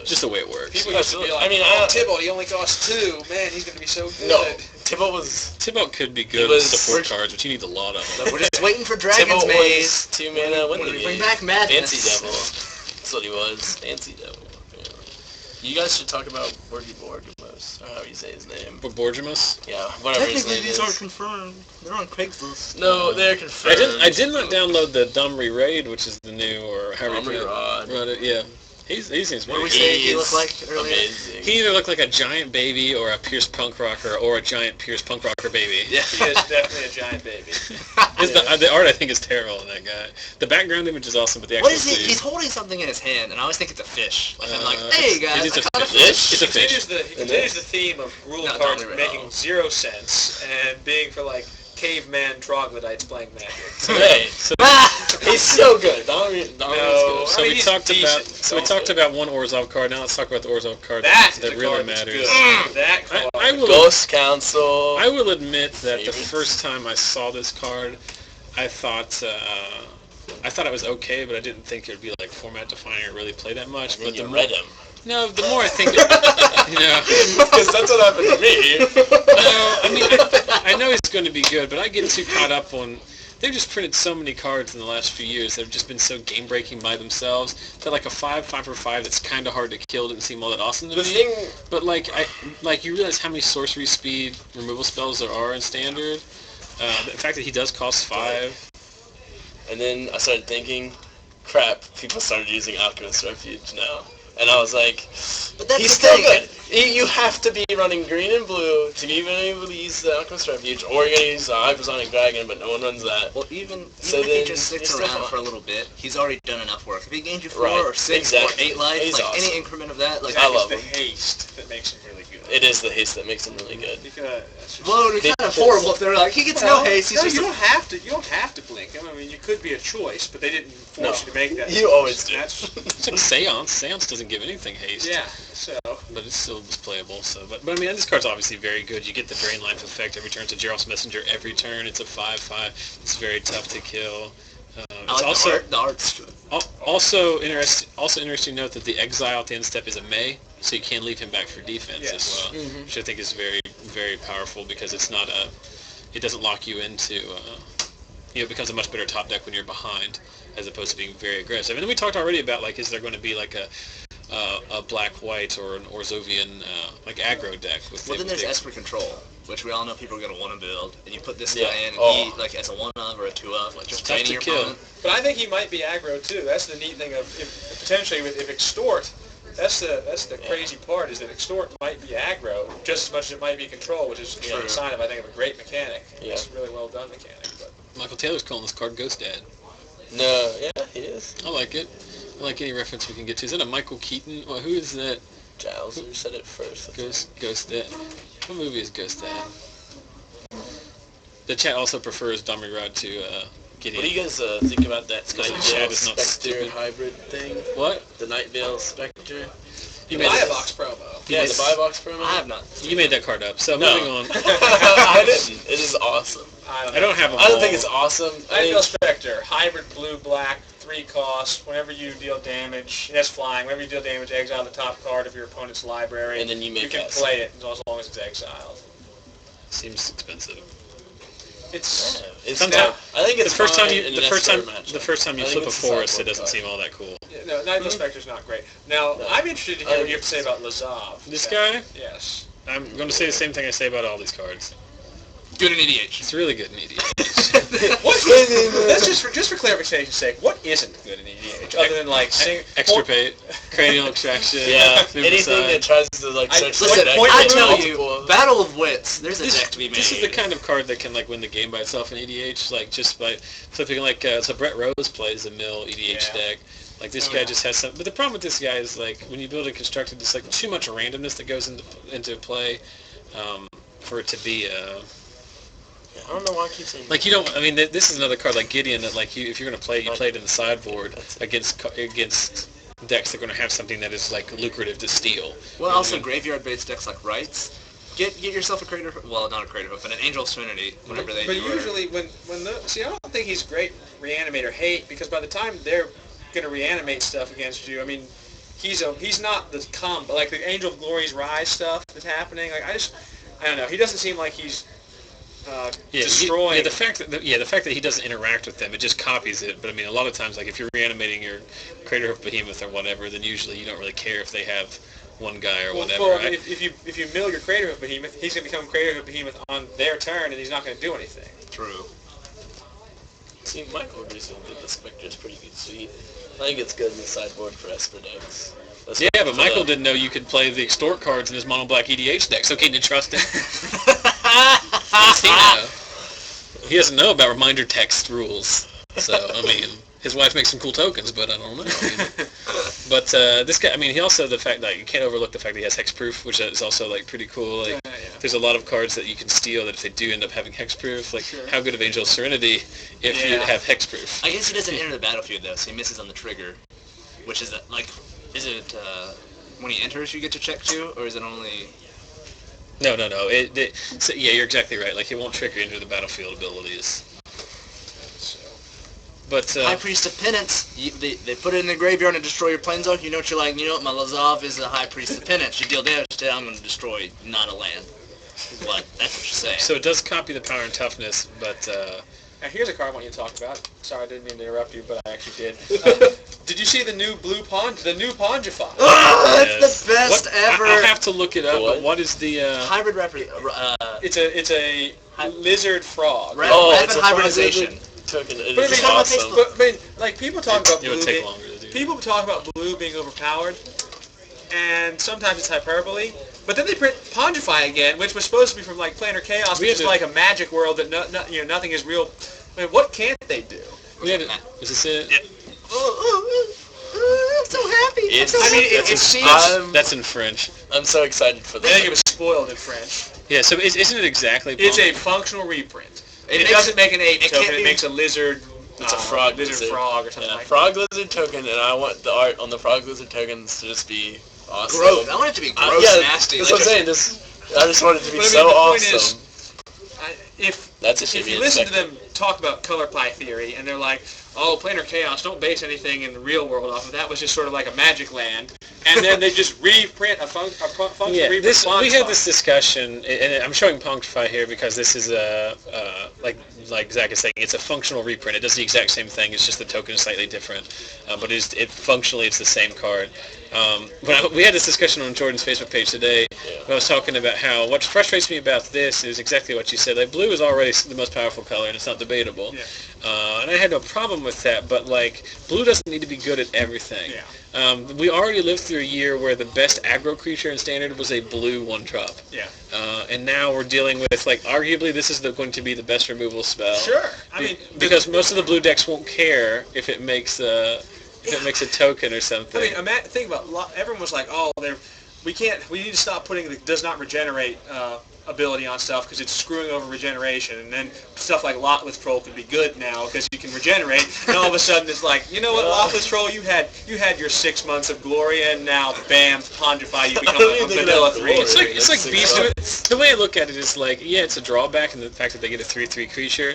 just the way it works.
People used to be like, Tybalt, he only costs 2. Man, he's going to be so good.
No, Tybalt
could be good with the 4 cards, but you need a lot of them.
We're just waiting for Dragon's Maze.
2 mana. When
did we bring back Madness?
Fancy Devil. That's what he was. Fancy Devil. Yeah. You guys should talk about Borgimus, or how you say his name.
Borgimus?
Yeah, whatever his name
these
is.
aren't confirmed. They're on Craigslist.
No, they're confirmed.
I did not download the Dumry Raid, which is the new, or however you run it. Yeah. He seems
what did we say he looked like earlier?
Amazing.
He either looked like a giant baby or a Pierce punk rocker or a giant Pierce punk rocker baby.
Yeah, he is definitely a giant baby.
The art I think is terrible in that guy. The background image is awesome, but the actual
what is he? He's holding something in his hand, and I always think it's a fish. Like I'm like, hey guys,
it's
a
fish. It's a fish.
He continues the theme of rule cards making 0 sense and being for like caveman troglodytes playing Magic.
Right. He's so good.
So we talked about one Orzhov card. Now let's talk about the Orzhov card that really matters.
That card.
Ghost Council.
I will admit that the first time I saw this card, I thought it was okay, but I didn't think it would be like format defining or really play that much. But
you read him.
No, the more I think, because
that's what happened to me.
I know he's going to be good, but I get too caught up on. They've just printed so many cards in the last few years that have just been so game breaking by themselves that like a 5/5 that's kind of hard to kill didn't seem all that awesome to me. But you realize how many sorcery speed removal spells there are in Standard. The fact that he does cost 5.
And then I started thinking, crap, people started using Alchemist Refuge now. And I was like,
but that's
he's still good. You have to be running green and blue to even able to use the Alchemist Refuge, or you're going to use the Hypersonic Dragon, but no one runs that.
Well, even if he just sticks around for a little bit, he's already done enough work. If he gains you 4 or 6 or 8 life,
he's
like
awesome.
Any increment of that, like
I love the haste that makes him really good.
It is the haste that makes him really good.
Because
well, it's kind of horrible if they're like, he gets no haste.
You don't have to blink him. I mean, you could be a choice, but they didn't force you to make that.
You always do.
It's like Seance. Seance doesn't give anything haste.
Yeah. So.
But it still was playable. So, but I mean, this card's obviously very good. You get the Drain Life effect every turn. It's a Geralt's Messenger every turn. It's a 5/5. It's very tough to kill.
It's also the art's good.
Also interesting to note that the exile at the end step is a May, so you can leave him back for defense as well, which I think is very, very powerful because it's not it doesn't lock you into, it becomes a much better top deck when you're behind as opposed to being very aggressive. And then we talked already about like, is there going to be like a black-white or an Orzovian like aggro deck?
Well, then there's Esper Control, which we all know people are going to want to build, and you put this guy in, and he, like, as a 1-of or a 2-of, like, just draining your opponent.
But I think he might be aggro, too. That's the neat thing of, potentially, if Extort, that's the crazy part, is that Extort might be aggro just as much as it might be control, which is a sign of, I think, of a great mechanic. Yeah. It's a really well done mechanic. But.
Michael Taylor's calling this card Ghost Dad.
No, yeah, he is.
I like it. I like any reference we can get to. Is that a Michael Keaton? Well, who is that?
Giles, who said it first.
Ghost Dad. What movie is Ghost Dad? The chat also prefers Domri Rod to Gideon.
What do you guys think about that
Night
Veil Spectre hybrid thing?
What?
The Night Veil Spectre?
You made the box promo.
Yeah, the buy box promo?
I have not.
You made that card up, so moving on.
I didn't. It is awesome.
I don't have a
I don't think it's awesome.
Night Veil Spectre, hybrid blue-black, 3 cost. Whenever you deal damage, that's flying. Whenever you deal damage, exile the top card of your opponent's library.
And then you
can play it as long as it's exiled.
Seems expensive.
It's
now, I think it's
the first time you flip a forest, it doesn't seem all that cool.
Yeah, no, Night Veil Spectre's not great. Now, I'm interested to hear what you have to say about Lazav.
This guy?
Yes.
I'm going to say the same thing I say about all these cards.
Good in EDH.
It's really good in EDH.
That's just for clarification's sake. What isn't good in EDH other than like
Extirpate, cranial extraction.
Yeah,
move
anything
aside.
that tries to like search
Listen,
the deck.
I
for
tell
multiple-
you, Battle of Wits. There's a
This,
deck to be made.
this is the kind of card that can like win the game by itself in EDH, like just by flipping like so Brett Rose plays a mill EDH deck. Like this guy just has some, but the problem with this guy is like when you build a constructed, there's like too much randomness that goes into play for it to be
I don't know why I keep saying.
like you don't. I mean, this is another card like Gideon that like if you're gonna play it, you play it in the sideboard against decks that are gonna have something that is like lucrative to steal.
Well, also graveyard-based decks like Rights. Get yourself a Creator. Well, not a Creator, but an Angel of Serenity. Whenever they
But
do.
usually see, I don't think he's great Reanimator hate because by the time they're gonna reanimate stuff against you, I mean, he's not the like the Angel of Glory's Rise stuff that's happening. Like I don't know. He doesn't seem like he's destroying.
The fact that he doesn't interact with them, it just copies it. But I mean, a lot of times, like if you're reanimating your Crater of Behemoth or whatever, then usually you don't really care if they have one guy or whatever.
Well, I mean, if you mill your Crater of Behemoth, he's gonna become Crater of Behemoth on their turn, and he's not gonna do anything.
True.
See, Michael recently did the Spectre's pretty good suite. I think it's good in the sideboard for Esper decks.
Yeah, but Michael didn't know you could play the Extort cards in his mono black EDH deck, so can you trust him? Does he know? He doesn't know about reminder text rules. So, I mean, his wife makes some cool tokens, but I don't know. I mean, but this guy, I mean, he also, the fact that you can't overlook the fact that he has hexproof, which is also, like, pretty cool. Like, there's a lot of cards that you can steal that if they do end up having hexproof, like, how good of Angel of Serenity if you have hexproof?
I guess he doesn't enter the battlefield, though, so he misses on the trigger. Which is, like, is it, when he enters you get to check 2, or is it only...
No. So, yeah, you're exactly right. Like, it won't trigger into the battlefield abilities. But
High Priest of Penance. They put it in the graveyard and destroy your Planeswalker. You know what you're like, you know what, my Lazov is a High Priest of Penance. You deal damage to it, I'm going to destroy not a land. What? That's what you're saying.
So it does copy the power and toughness, but...
Now here's a card I want you to talk about. Sorry, I didn't mean to interrupt you, but I actually did. Did you see the new Pongify?
Oh, it's the best ever.
I'll have to look it up. But what is the
hybrid
It's a lizard frog.
Rapid hybridization.
Token. It
But I
is
mean,
awesome.
but, I mean, like people talk about
It would
blue.
take longer to do.
People talk about blue being overpowered, and sometimes it's hyperbole. But then they print Pongify again, which was supposed to be from like Planar Chaos, which is like a magic world that nothing is real. I mean, what can't they do?
Is this it?
I'm so happy.
It
seems...
That's in French.
I'm so excited for
I think it
that.
was spoiled in French.
Yeah, so isn't it exactly...
It's a functional reprint. It doesn't make an ape token. It makes a lizard.
It's a frog
lizard frog or something like
frog lizard token, and I want the art on the frog lizard tokens to just be awesome.
Gross. I want it to be gross, nasty.
That's what I'm saying. I just want it to be
But I mean,
so
the point
awesome.
If you listen to them talk about color pie theory, and they're like, oh, Planar Chaos, don't base anything in the real world off of that. Was just sort of like a magic land. And then they just reprint a functional reprint.
We had this discussion, and I'm showing Pongify here because this is like Zach is saying, it's a functional reprint. It does the exact same thing. It's just the token is slightly different, but functionally it's the same card. We had this discussion on Jordan's Facebook page today. I was talking about how what frustrates me about this is exactly what you said. Like blue is already the most powerful color, and it's not debatable.
Yeah.
And I had no problem with that, but like blue doesn't need to be good at everything. Yeah. We already lived through a year where the best aggro creature in Standard was a blue 1-drop.
Yeah.
And now we're dealing with like arguably this is going to be the best removal spell.
Sure. I mean
because most of the blue decks won't care if it makes a token or something.
I mean, think about everyone was like, oh, we need to stop putting the does not regenerate ability on stuff because it's screwing over regeneration, and then stuff like Lotless Troll can be good now because you can regenerate, and all of a sudden it's like, you know what, Lotless Troll, you had your 6 months of glory, and now bam, Pongify, you become a vanilla 3.
It's like Beast. The way I look at it is like, yeah, it's a drawback in the fact that they get a 3/3 creature,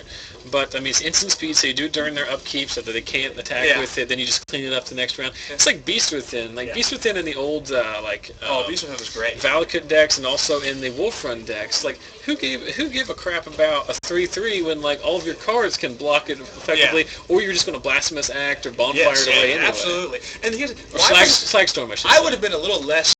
but I mean it's instant speed, so you do it during their upkeep so that they can't attack with it. Then you just clean it up the next round. It's like Beast Within, Beast Within in the old
Beast Within was great.
Valakut decks, and also in the Wolf Run decks. Like who gave a crap about a 3/3 when like all of your cards can block it effectively, or you're just going to Blasphemous Act or Bonfire it away anyway.
Absolutely. And here's
Slagstorm, I should say.
I would have been a little less